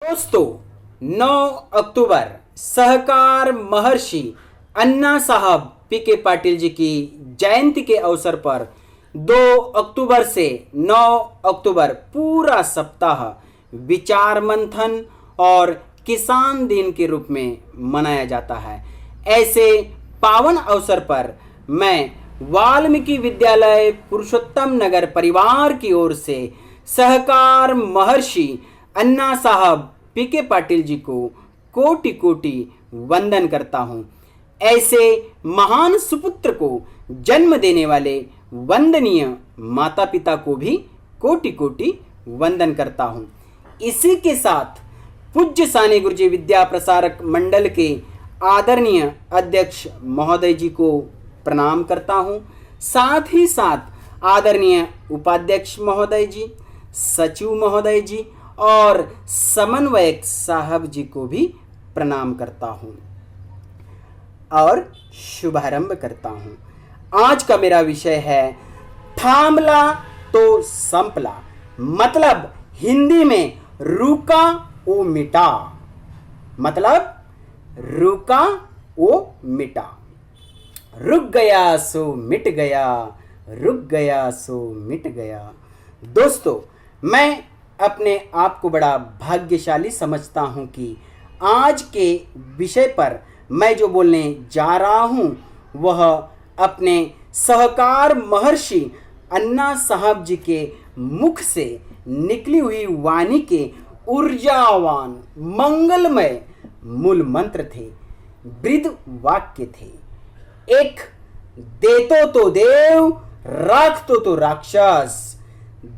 दोस्तों 9 अक्टूबर सहकार महर्षि अन्ना साहब पी.के. पाटिल जी की जयंती के अवसर पर 2 अक्टूबर से 9 अक्टूबर पूरा सप्ताह विचार मंथन और किसान दिन के रूप में मनाया जाता है। ऐसे पावन अवसर पर मैं वाल्मीकि विद्यालय पुरुषोत्तम नगर परिवार की ओर से सहकार महर्षि अन्ना साहब पी.के. पाटिल जी को कोटि कोटि वंदन करता हूं। ऐसे महान सुपुत्र को जन्म देने वाले वंदनीय माता पिता को भी कोटि कोटि वंदन करता हूं। इसी के साथ पूज्य साने गुरुजी विद्या प्रसारक मंडल के आदरणीय अध्यक्ष महोदय जी को प्रणाम करता हूं। साथ ही साथ आदरणीय उपाध्यक्ष महोदय जी, सचिव महोदय जी और समन्वयक साहब जी को भी प्रणाम करता हूं और शुभारंभ करता हूं। आज का मेरा विषय है थामला तो संपला, मतलब हिंदी में रुका ओ मिटा, मतलब रुका ओ मिटा। रुक गया सो मिट गया, रुक गया सो मिट गया। दोस्तों, मैं अपने आप को बड़ा भाग्यशाली समझता हूं कि आज के विषय पर मैं जो बोलने जा रहा हूं वह अपने सहकार महर्षि अन्ना साहब जी के मुख से निकली हुई वाणी के ऊर्जावान मंगलमय मूल मंत्र थे, वृद्ध वाक्य थे। एक देतो तो देव, राखतो तो राक्षस,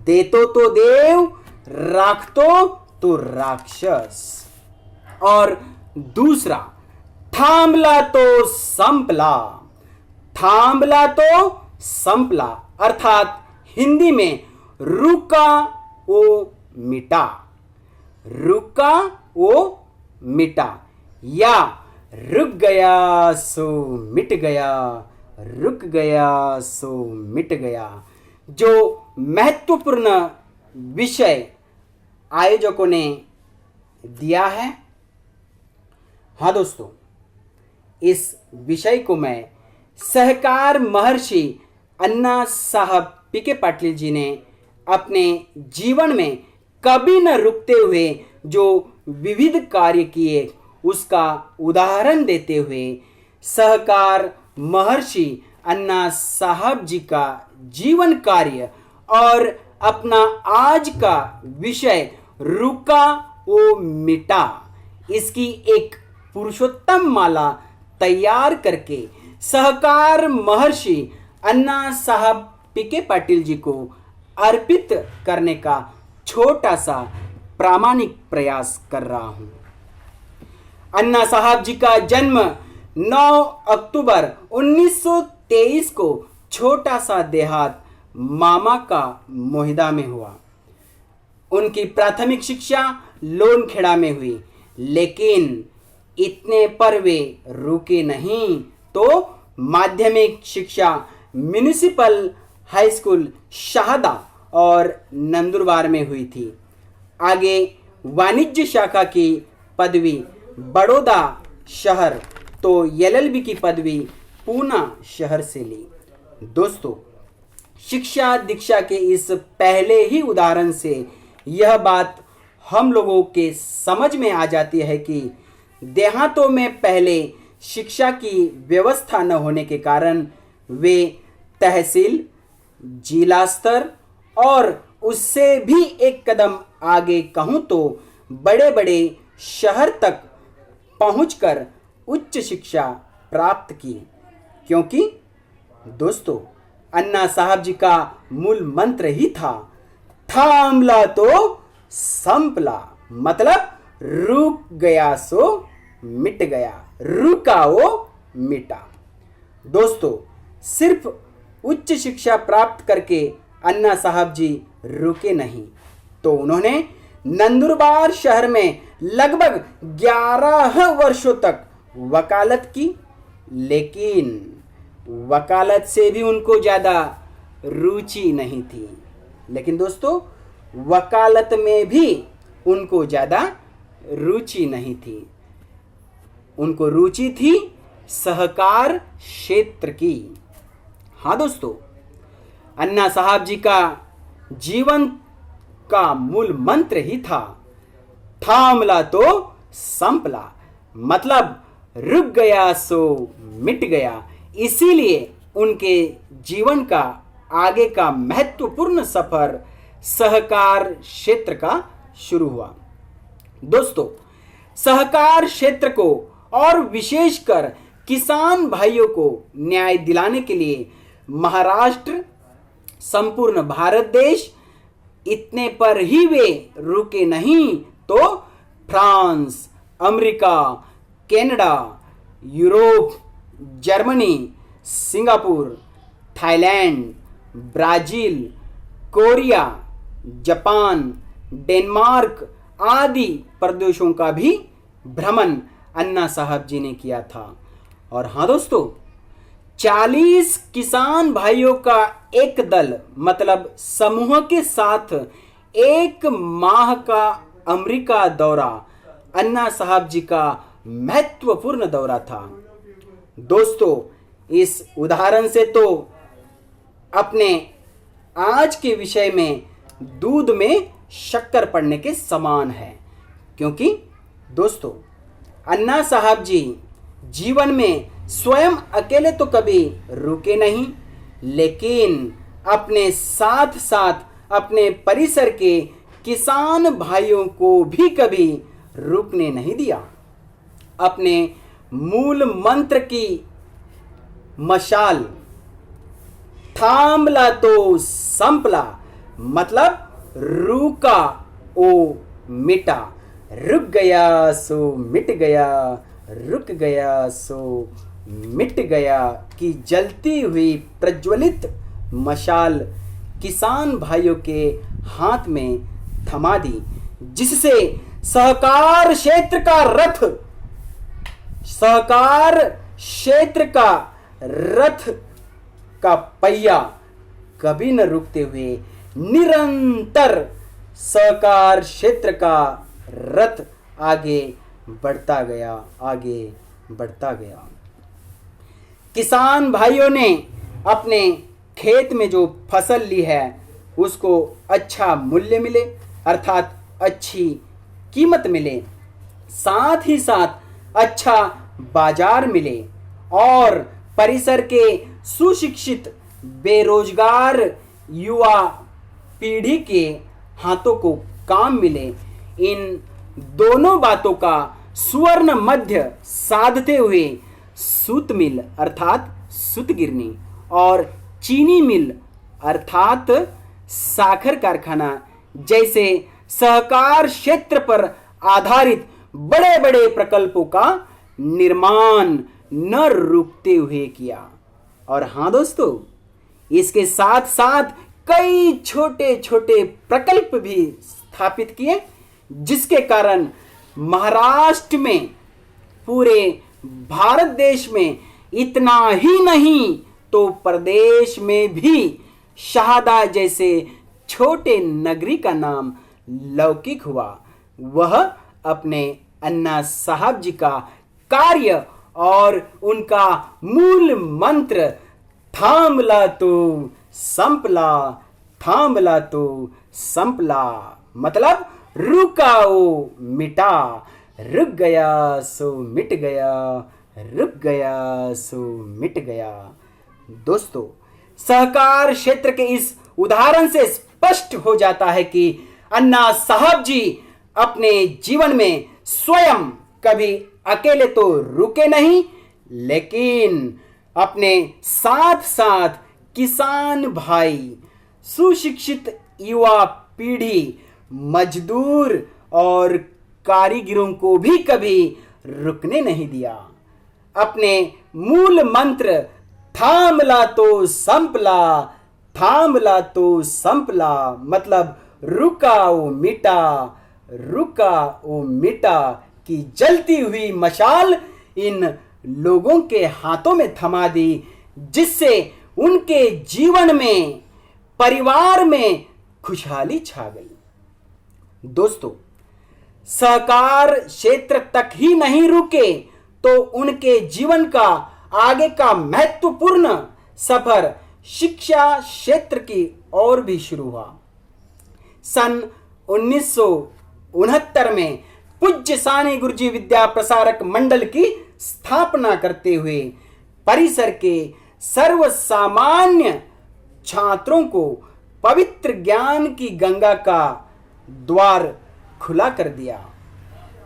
देतो तो देव, राखतो तो राक्षस। और दूसरा थामला तो संपला, थामला तो संपला, अर्थात हिंदी में रुका ओ मिटा, रुका ओ मिटा, या रुक गया सो मिट गया, रुक गया सो मिट गया। जो महत्वपूर्ण विषय आयोजकों ने दिया है, हाँ दोस्तों, इस विषय को मैं सहकार महर्षि अन्ना साहब पी.के. पाटिल जी ने अपने जीवन में कभी न रुकते हुए जो विविध कार्य किए उसका उदाहरण देते हुए सहकार महर्षि अन्ना साहब जी का जीवन कार्य और अपना आज का विषय रुका ओ मिटा, इसकी एक पुरुषोत्तम माला तैयार करके सहकार महर्षि अन्ना साहब पी.के. पाटिल जी को अर्पित करने का छोटा सा प्रामाणिक प्रयास कर रहा हूं। अन्ना साहब जी का जन्म 9 अक्टूबर 1923 को छोटा सा देहात मामा का मोहिदा में हुआ। उनकी प्राथमिक शिक्षा लोनखेड़ा में हुई, लेकिन इतने पर वे रुके नहीं तो माध्यमिक शिक्षा म्युनिसिपल हाई स्कूल शाहदा और नंदुरबार में हुई थी। आगे वाणिज्य शाखा की पदवी बड़ौदा शहर तो एलएलबी की पदवी पूना शहर से ली। दोस्तों, शिक्षा दीक्षा के इस पहले ही उदाहरण से यह बात हम लोगों के समझ में आ जाती है कि देहातों में पहले शिक्षा की व्यवस्था न होने के कारण वे तहसील, जिला स्तर और उससे भी एक कदम आगे कहूँ तो बड़े बड़े शहर तक पहुंचकर उच्च शिक्षा प्राप्त की। क्योंकि दोस्तों, अन्ना साहब जी का मूल मंत्र ही था थामला तो संपला, मतलब रुक गया सो मिट गया, रुका वो मिटा। दोस्तों, सिर्फ उच्च शिक्षा प्राप्त करके अन्ना साहब जी रुके नहीं, तो उन्होंने नंदुरबार शहर में लगभग 11 वर्षों तक वकालत की, लेकिन वकालत से भी उनको ज़्यादा रुचि नहीं थी। लेकिन दोस्तों, वकालत में भी उनको ज़्यादा रुचि नहीं थी, उनको रुचि थी सहकार क्षेत्र की। हाँ दोस्तों, अन्ना साहब जी का जीवन का मूल मंत्र ही था थामला तो संपला, मतलब रुक गया सो मिट गया। इसीलिए उनके जीवन का आगे का महत्वपूर्ण सफर सहकार क्षेत्र का शुरू हुआ। दोस्तों, सहकार क्षेत्र को और विशेषकर किसान भाइयों को न्याय दिलाने के लिए महाराष्ट्र, संपूर्ण भारत देश, इतने पर ही वे रुके नहीं तो France, America, Canada, Europe, Germany, Singapore, Thailand, Brazil, Korea, Japan, Denmark आदि प्रदेशों का भी भ्रमण अन्ना साहब जी ने किया था। और हाँ दोस्तों, 40 किसान भाइयों का एक दल, मतलब समूह के साथ 1 माह का अमेरिका दौरा अन्ना साहब जी का महत्वपूर्ण दौरा था। दोस्तों, इस उदाहरण से तो अपने आज के विषय में दूध में शक्कर पड़ने के समान है, क्योंकि दोस्तों अन्ना साहब जी जीवन में स्वयं अकेले तो कभी रुके नहीं, लेकिन अपने साथ साथ अपने परिसर के किसान भाइयों को भी कभी रुकने नहीं दिया। अपने मूल मंत्र की मशाल थामला तो संपला, मतलब रुका ओ मिटा, रुक गया सो मिट गया, रुक गया सो मिट गया की जलती हुई प्रज्वलित मशाल किसान भाइयों के हाथ में थमा दी, जिससे सहकार क्षेत्र का रथ का पहिया कभी न रुकते हुए निरंतर सहकार क्षेत्र का रथ आगे बढ़ता गया। किसान भाइयों ने अपने खेत में जो फसल ली है उसको अच्छा मूल्य मिले, अर्थात अच्छी कीमत मिले, साथ ही साथ अच्छा बाजार मिले और परिसर के सुशिक्षित बेरोजगार युवा पीढ़ी के हाथों को काम मिले। इन दोनों बातों का सुवर्ण मध्य साधते हुए सूत मिल अर्थात सूत गिरनी और चीनी मिल अर्थात साखर कारखाना जैसे सहकार क्षेत्र पर आधारित बड़े बड़े प्रकल्पों का निर्माण न रुकते हुए किया। और हाँ दोस्तों, इसके साथ साथ कई छोटे छोटे प्रकल्प भी स्थापित किए, जिसके कारण महाराष्ट्र में, पूरे भारत देश में इतना ही नहीं तो प्रदेश में भी शहादा जैसे छोटे नगरी का नाम लौकिक हुआ। वह अपने अन्ना साहब जी का कार्य और उनका मूल मंत्र थामला तो संपला, थामला तो संपला, मतलब रुकाओ मिटा, रुक गया सो मिट गया, रुक गया सो मिट गया। दोस्तों, सहकार क्षेत्र के इस उदाहरण से स्पष्ट हो जाता है कि अन्ना साहब जी अपने जीवन में स्वयं कभी अकेले तो रुके नहीं, लेकिन अपने साथ साथ किसान भाई, सुशिक्षित युवा पीढ़ी, मजदूर और कारीगरों को भी कभी रुकने नहीं दिया। अपने मूल मंत्र थामला तो संपला, थामला तो संपला, मतलब रुकाओ मिटा, रुकाओ मिटा की जलती हुई मशाल इन लोगों के हाथों में थमा दी, जिससे उनके जीवन में, परिवार में खुशहाली छा गई। दोस्तों, सहकार क्षेत्र तक ही नहीं रुके तो उनके जीवन का आगे का महत्वपूर्ण सफर शिक्षा क्षेत्र की ओर भी शुरू हुआ। सन 1969 में पूज्य साने गुरुजी विद्या प्रसारक मंडल की स्थापना करते हुए परिसर के सर्वसामान्य छात्रों को पवित्र ज्ञान की गंगा का द्वार खुला कर दिया।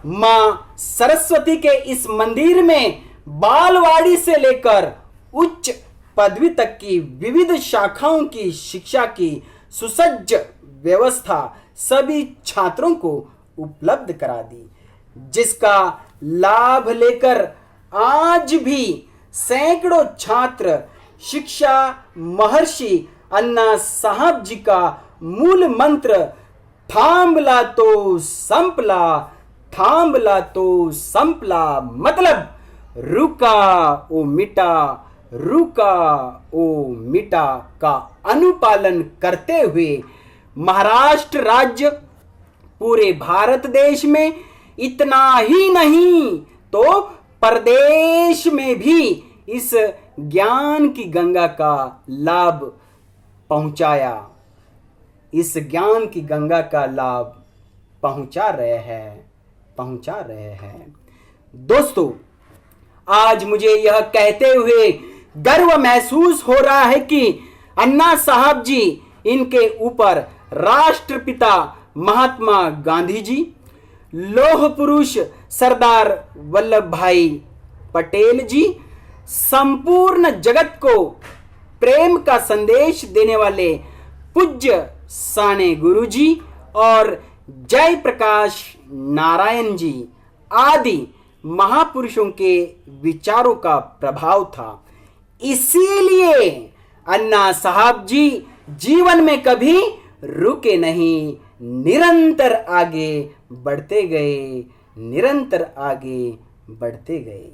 मां सरस्वती के इस मंदिर में बालवाड़ी से लेकर उच्च पदवी तक की विविध शाखाओं की शिक्षा की सुसज्ज व्यवस्था सभी छात्रों को उपलब्ध करा दी, जिसका लाभ लेकर आज भी सैकड़ों छात्र शिक्षा महर्षि अन्ना साहब जी का मूल मंत्र थांबला तो संपला, थांबला तो संपला, मतलब रुका ओ मिटा, रुका ओ मिटा का अनुपालन करते हुए महाराष्ट्र राज्य पूरे भारत देश में इतना ही नहीं तो प्रदेश में भी इस ज्ञान की गंगा का लाभ पहुंचाया, इस ज्ञान की गंगा का लाभ पहुंचा रहे हैं। दोस्तों, आज मुझे यह कहते हुए गर्व महसूस हो रहा है कि अन्ना साहब जी, इनके ऊपर राष्ट्रपिता महात्मा गांधी जी, लौह पुरुष सरदार वल्लभ भाई पटेल जी, संपूर्ण जगत को प्रेम का संदेश देने वाले पूज्य साने गुरु जी और जय प्रकाश नारायण जी आदि महापुरुषों के विचारों का प्रभाव था। इसीलिए अन्ना साहब जी जीवन में कभी रुके नहीं, निरंतर आगे बढ़ते गए, निरंतर आगे बढ़ते गए।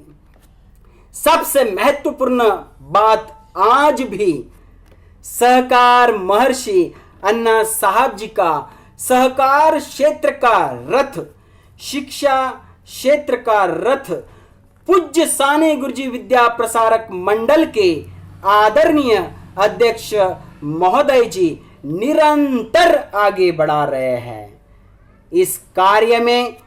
सबसे महत्वपूर्ण बात आज भी सहकार महर्षि अन्ना साहब जी का सहकार क्षेत्र का रथ, शिक्षा क्षेत्र का रथ पूज्य साने गुरुजी विद्या प्रसारक मंडल के आदरणीय अध्यक्ष महोदय जी निरंतर आगे बढ़ा रहे हैं। इस कार्य में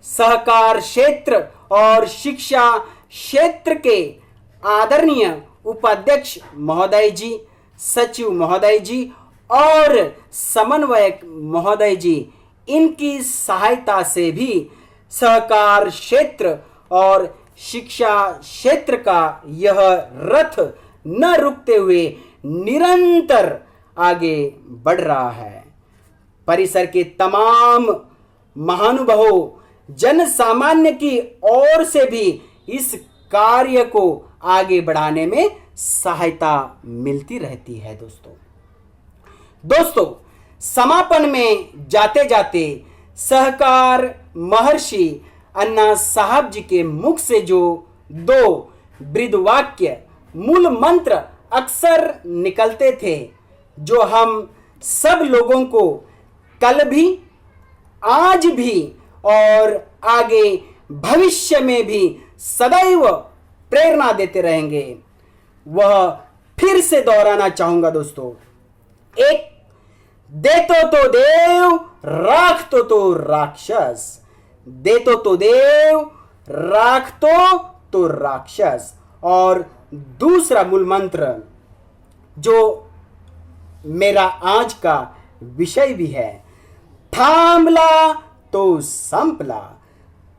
सहकार क्षेत्र और शिक्षा क्षेत्र के आदरणीय उपाध्यक्ष महोदय जी, सचिव महोदय जी और समन्वयक महोदय जी, इनकी सहायता से भी सहकार क्षेत्र और शिक्षा क्षेत्र का यह रथ न रुकते हुए निरंतर आगे बढ़ रहा है। परिसर के तमाम महानुभावों, जन सामान्य की ओर से भी इस कार्य को आगे बढ़ाने में सहायता मिलती रहती है। दोस्तों, समापन में जाते जाते सहकार महर्षि अन्ना साहब जी के मुख से जो दो बृहद वाक्य मूल मंत्र अक्सर निकलते थे, जो हम सब लोगों को कल भी, आज भी और आगे भविष्य में भी सदैव प्रेरणा देते रहेंगे, वह फिर से दोहराना चाहूंगा दोस्तों। एक, देतो तो देव, राखतो तो राक्षस। देतो तो देव, राखतो तो राक्षस। और दूसरा मूल मंत्र जो मेरा आज का विषय भी है, थांबला तो संपला,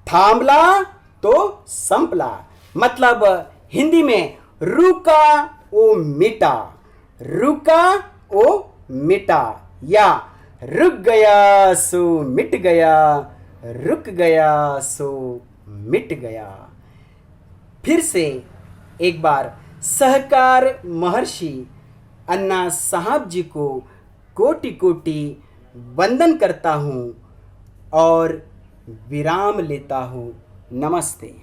थांबला तो संपला, मतलब हिंदी में रुका ओ मिटा, रुका ओ मिटा, या रुक गया सो मिट गया, रुक गया सो मिट गया। फिर से एक बार सहकार महर्षि अन्ना साहब जी को कोटि कोटि वंदन करता हूँ और विराम लेता हूँ। नमस्ते।